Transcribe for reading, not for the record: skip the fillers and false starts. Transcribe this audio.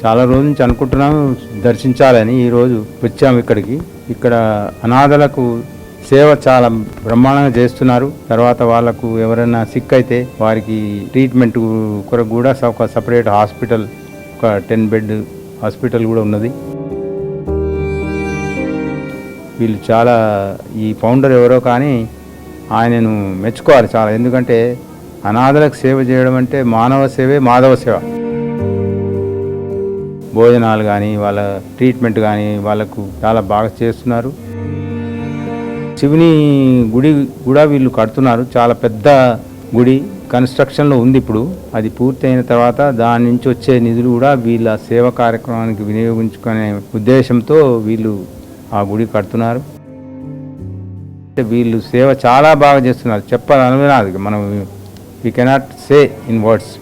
చాలా రోజుల నుంచి అనుకుంటున్నాము దర్శించాలని. ఈరోజు వచ్చాము ఇక్కడికి. ఇక్కడ అనాథలకు సేవ చాలా బ్రహ్మాండంగా చేస్తున్నారు. తర్వాత వాళ్ళకు ఎవరైనా సిక్ అయితే వారికి ట్రీట్మెంట్ కొరకు కూడా ఒక సపరేట్ హాస్పిటల్, ఒక 10 బెడ్ హాస్పిటల్ కూడా ఉన్నది. వీళ్ళు చాలా, ఈ ఫౌండర్ ఎవరో కానీ ఆయనను మెచ్చుకోవాలి చాలా. ఎందుకంటే అనాథలకు సేవ చేయడం అంటే మానవ సేవే మాధవ సేవ. భోజనాలు కానీ వాళ్ళ ట్రీట్మెంట్ కానీ వాళ్ళకు చాలా బాగా చేస్తున్నారు. శివుని గుడి కూడా వీళ్ళు కడుతున్నారు. చాలా పెద్ద గుడి కన్స్ట్రక్షన్లో ఉంది ఇప్పుడు. అది పూర్తి అయిన తర్వాత దాని నుంచి వచ్చే నిధులు కూడా వీళ్ళ సేవ కార్యక్రమానికి వినియోగించుకునే ఉద్దేశంతో వీళ్ళు ఆ గుడి కడుతున్నారు. వీళ్ళు సేవ చాలా బాగా చేస్తున్నారు. చెప్పాలనుకున్నది మనం, we cannot say in words.